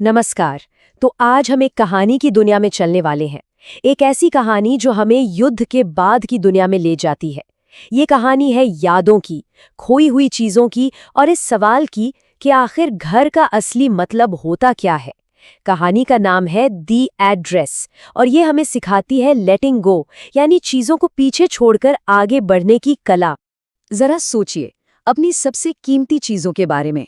नमस्कार। तो आज हम एक कहानी की दुनिया में चलने वाले हैं। एक ऐसी कहानी जो हमें युद्ध के बाद की दुनिया में ले जाती है। ये कहानी है यादों की, खोई हुई चीजों की और इस सवाल की कि आखिर घर का असली मतलब होता क्या है। कहानी का नाम है दी एड्रेस और ये हमें सिखाती है लेटिंग गो, यानी चीजों को पीछे छोड़कर आगे बढ़ने की कला। जरा सोचिए अपनी सबसे कीमती चीजों के बारे में।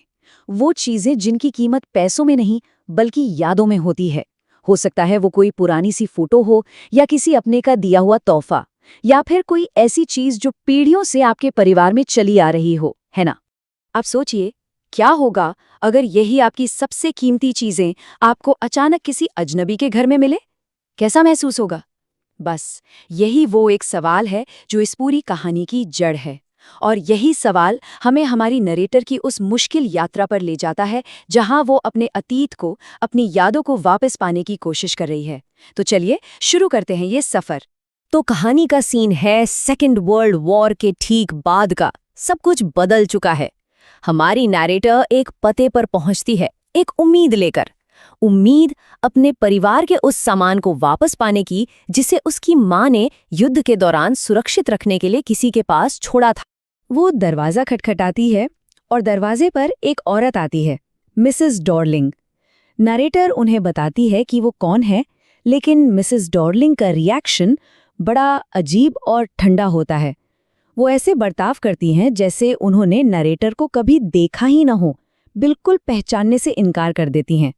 वो चीजें जिनकी कीमत पैसों में नहीं बल्कि यादों में होती है। हो सकता है वो कोई पुरानी सी फोटो हो या किसी अपने का दिया हुआ तोहफा, या फिर कोई ऐसी चीज जो पीढ़ियों से आपके परिवार में चली आ रही हो, है ना। अब सोचिए क्या होगा अगर यही आपकी सबसे कीमती चीजें आपको अचानक किसी अजनबी के घर में मिले। कैसा महसूस होगा। बस यही वो एक सवाल है जो इस पूरी कहानी की जड़ है। और यही सवाल हमें हमारी नरेटर की उस मुश्किल यात्रा पर ले जाता है जहां वो अपने अतीत को, अपनी यादों को वापस पाने की कोशिश कर रही है। तो चलिए शुरू करते हैं ये सफर। तो कहानी का सीन है सेकेंड वर्ल्ड वॉर के ठीक बाद का। सब कुछ बदल चुका है। हमारी नरेटर एक पते पर पहुंचती है, एक उम्मीद लेकर। उम्मीद अपने परिवार के उस सामान को वापस पाने की जिसे उसकी माँ ने युद्ध के दौरान सुरक्षित रखने के लिए किसी के पास छोड़ा था। वो दरवाजा खटखटाती है और दरवाजे पर एक औरत आती है, मिसेस डॉर्लिंग। नरेटर उन्हें बताती है कि वो कौन है, लेकिन मिसेस डॉर्लिंग का रिएक्शन बड़ा अजीब और ठंडा होता है। वो ऐसे बर्ताव करती हैं जैसे उन्होंने नरेटर को कभी देखा ही न हो, बिल्कुल पहचानने से इनकार कर देती हैं।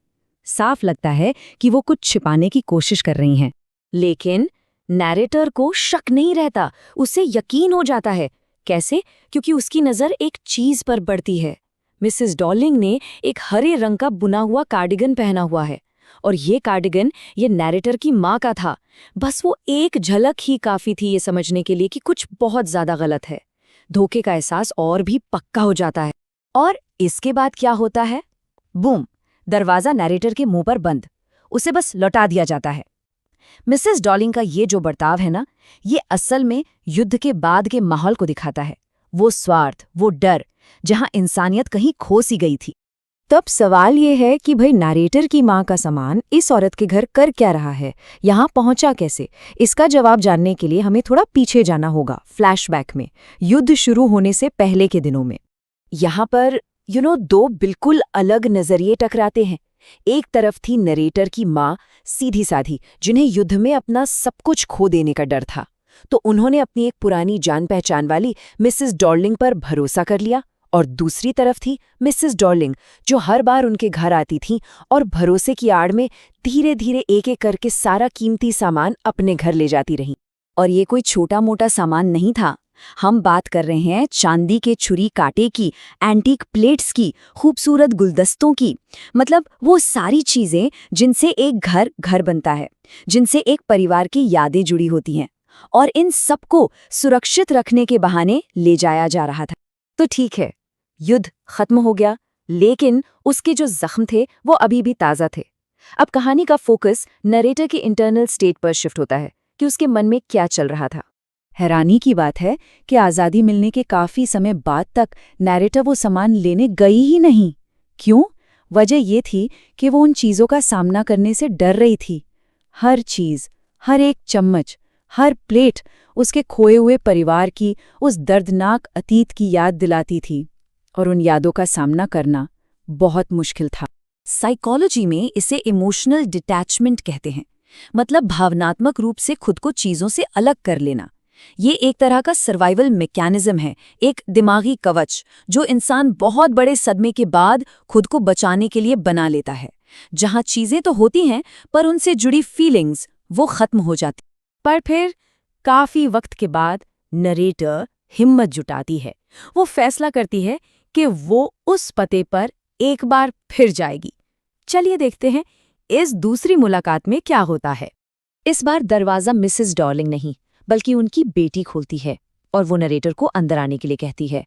साफ लगता है कि वो कुछ छिपाने की कोशिश कर रही हैं। लेकिन नरेटर को शक नहीं रहता, उसे यकीन हो जाता है। कैसे? क्योंकि उसकी नज़र एक चीज पर पड़ती है। मिसेस डॉर्लिंग ने एक हरे रंग का बुना हुआ कार्डिगन पहना हुआ है और ये कार्डिगन ये नरेटर की माँ का था। बस वो एक झलक ही काफी थी ये समझने के लिए कि कुछ बहुत ज्यादा गलत है। धोखे का एहसास और भी पक्का हो जाता है। और इसके बाद क्या होता है? बूम! दरवाजा नरेटर के मुंह पर बंद। उसे बस लौटा दिया जाता है। मिसेस डॉर्लिंग का ये जो बर्ताव है ना, ये असल में युद्ध के बाद के माहौल को दिखाता है। वो स्वार्थ, वो डर, जहां इंसानियत कहीं खो सी गई थी। तब सवाल ये है कि भाई नरेटर की माँ का सामान इस औरत के घर कर क्या रहा है, यहाँ पहुंचा कैसे? इसका जवाब जानने के लिए हमें थोड़ा पीछे जाना होगा, फ्लैशबैक में, युद्ध शुरू होने से पहले के दिनों में। यहाँ पर दो बिल्कुल अलग नजरिए टकराते हैं। एक तरफ थी नरेटर की माँ, सीधी साधी, जिन्हें युद्ध में अपना सब कुछ खो देने का डर था। तो उन्होंने अपनी एक पुरानी जान पहचान वाली मिसेस डॉर्लिंग पर भरोसा कर लिया। और दूसरी तरफ थी मिसेस डॉर्लिंग, जो हर बार उनके घर आती थी और भरोसे की आड़ में धीरे धीरे एक एक करके सारा कीमती सामान अपने घर ले जाती रही। और ये कोई छोटा मोटा सामान नहीं था। हम बात कर रहे हैं चांदी के छुरी कांटे की, एंटीक प्लेट्स की, खूबसूरत गुलदस्तों की। मतलब वो सारी चीजें जिनसे एक घर घर बनता है, जिनसे एक परिवार की यादें जुड़ी होती हैं। और इन सबको सुरक्षित रखने के बहाने ले जाया जा रहा था। तो ठीक है, युद्ध खत्म हो गया, लेकिन उसके जो जख्म थे वो अभी भी ताज़ा थे। अब कहानी का फोकस नरेटर के इंटरनल स्टेट पर शिफ्ट होता है कि उसके मन में क्या चल रहा था। हैरानी की बात है कि आज़ादी मिलने के काफ़ी समय बाद तक नरेटर वो सामान लेने गई ही नहीं। क्यों? वजह ये थी कि वो उन चीज़ों का सामना करने से डर रही थी। हर चीज़, हर एक चम्मच, हर प्लेट उसके खोए हुए परिवार की उस दर्दनाक अतीत की याद दिलाती थी। और उन यादों का सामना करना बहुत मुश्किल था। साइकोलॉजी में इसे इमोशनल डिटैचमेंट कहते हैं। मतलब भावनात्मक रूप से खुद को चीज़ों से अलग कर लेना। ये एक तरह का सर्वाइवल मैकेनिज्म है, एक दिमागी कवच जो इंसान बहुत बड़े सदमे के बाद खुद को बचाने के लिए बना लेता है। जहां चीजें तो होती हैं पर उनसे जुड़ी फीलिंग्स वो खत्म हो जाती। पर फिर काफी वक्त के बाद नरेटर हिम्मत जुटाती है। वो फैसला करती है कि वो उस पते पर एक बार फिर जाएगी। चलिए देखते हैं इस दूसरी मुलाकात में क्या होता है। इस बार दरवाजा मिसेस डॉर्लिंग नहीं बल्कि उनकी बेटी खोलती है और वो नरेटर को अंदर आने के लिए कहती है।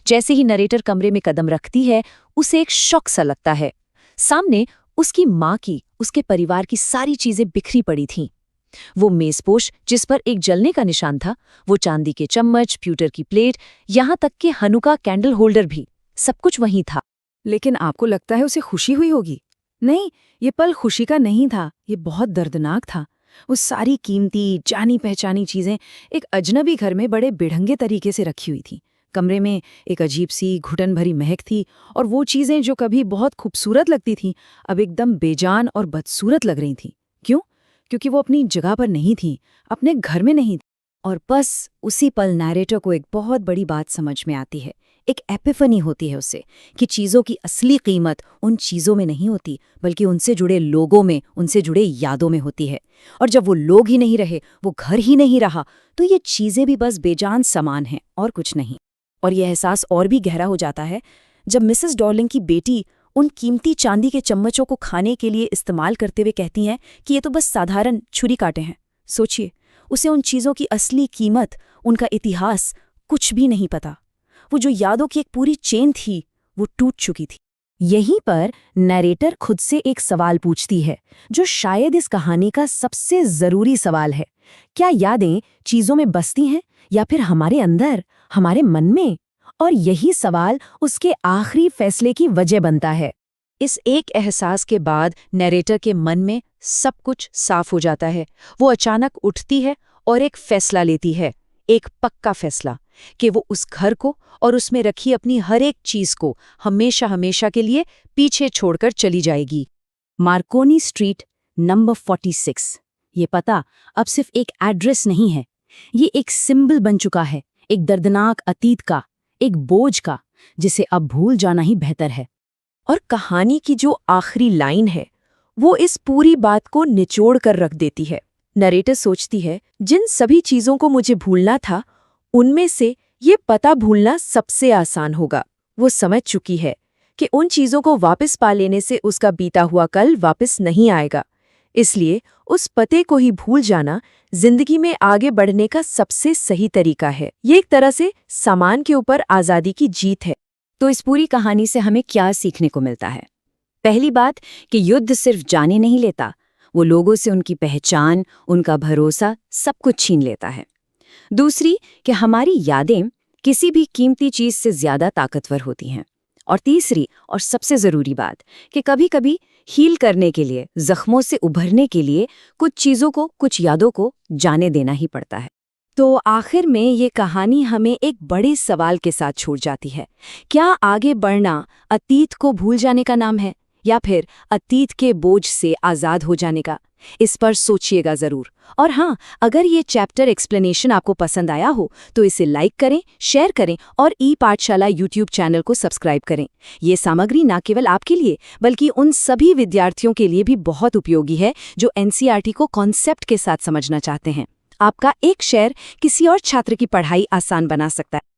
जैसे ही नरेटर कमरे में कदम रखती है, उसे एक शॉक सा लगता है। सामने उसकी माँ की, उसके परिवार की सारी चीजें बिखरी पड़ी थीं। वो मेजपोश जिस पर एक जलने का निशान था, वो चांदी के चम्मच, प्यूटर की प्लेट, यहाँ तक कि हनुका कैंडल होल्डर भी, सब कुछ वहीं था। लेकिन आपको लगता है उसे खुशी हुई होगी? नहीं, ये पल खुशी का नहीं था, ये बहुत दर्दनाक था। वो सारी कीमती, जानी पहचानी चीजें एक अजनबी घर में बड़े बेढंगे तरीके से रखी हुई थी। कमरे में एक अजीब सी घुटन भरी महक थी और वो चीजें जो कभी बहुत खूबसूरत लगती थीं, अब एकदम बेजान और बदसूरत लग रही थीं। क्यों? क्योंकि वो अपनी जगह पर नहीं थीं, अपने घर में नहीं थीं। और बस उसी पल नैरेटर को एक बहुत बड़ी बात समझ में आती है। एक एपिफनी होती है उसे कि चीज़ों की असली कीमत उन चीज़ों में नहीं होती, बल्कि उनसे जुड़े लोगों में, उनसे जुड़े यादों में होती है। और जब वो लोग ही नहीं रहे, वो घर ही नहीं रहा, तो ये चीज़ें भी बस बेजान सामान हैं और कुछ नहीं। और यह एहसास और भी गहरा हो जाता है जब मिसेस डॉर्लिंग की बेटी उन कीमती चांदी के चम्मचों को खाने के लिए इस्तेमाल करते हुए कहती हैं कि ये तो बस साधारण छुरी कांटे हैं। सोचिए, उसे उन चीज़ों की असली कीमत, उनका इतिहास कुछ भी नहीं पता। वो जो यादों की एक पूरी चेन थी, वो टूट चुकी थी। यहीं पर नैरेटर खुद से एक सवाल पूछती है, जो शायद इस कहानी का सबसे ज़रूरी सवाल है। क्या यादें चीज़ों में बसती हैं या फिर हमारे अंदर, हमारे मन में? और यही सवाल उसके आखिरी फैसले की वजह बनता है। इस एक एहसास के बाद नैरेटर के मन में सब कुछ साफ हो जाता है। वो अचानक उठती है और एक फैसला लेती है, एक पक्का फैसला कि वो उस घर को और उसमें रखी अपनी हर एक चीज को हमेशा हमेशा के लिए पीछे छोड़कर चली जाएगी। Markovnikov street number 46। ये पता अब सिर्फ एक एड्रेस नहीं है, ये एक सिंबल बन चुका है, एक दर्दनाक अतीत का, एक बोझ का, जिसे अब भूल जाना ही बेहतर है। और कहानी की जो आखिरी लाइन है, वो इस पूरी बात को निचोड़ कर रख देती है। नरेटर सोचती है, जिन सभी चीजों को मुझे भूलना था, उनमें से ये पता भूलना सबसे आसान होगा। वो समझ चुकी है कि उन चीजों को वापस पा लेने से उसका बीता हुआ कल वापस नहीं आएगा। इसलिए उस पते को ही भूल जाना जिंदगी में आगे बढ़ने का सबसे सही तरीका है। ये एक तरह से सामान के ऊपर आजादी की जीत है। तो इस पूरी कहानी से हमें क्या सीखने को मिलता है? पहली बात कि युद्ध सिर्फ जाने नहीं लेता, वो लोगों से उनकी पहचान, उनका भरोसा सब कुछ छीन लेता है। दूसरी कि हमारी यादें किसी भी कीमती चीज से ज्यादा ताकतवर होती हैं। और तीसरी और सबसे जरूरी बात कि कभी-कभी हील करने के लिए, जख्मों से उभरने के लिए कुछ चीजों को, कुछ यादों को जाने देना ही पड़ता है। तो आखिर में ये कहानी हमें एक बड़े सवाल के साथ छोड़ जाती है। क्या आगे बढ़ना अतीत को भूल जाने का नाम है, या फिर अतीत के बोझ से आज़ाद हो जाने का? इस पर सोचिएगा ज़रूर। और हाँ, अगर ये चैप्टर एक्सप्लेनेशन आपको पसंद आया हो तो इसे लाइक करें, शेयर करें और ई-पाठशाला यूट्यूब चैनल को सब्सक्राइब करें। ये सामग्री न केवल आपके लिए बल्कि उन सभी विद्यार्थियों के लिए भी बहुत उपयोगी है जो एनसीईआरटी को कॉन्सेप्ट के साथ समझना चाहते हैं। आपका एक शेयर किसी और छात्र की पढ़ाई आसान बना सकता है।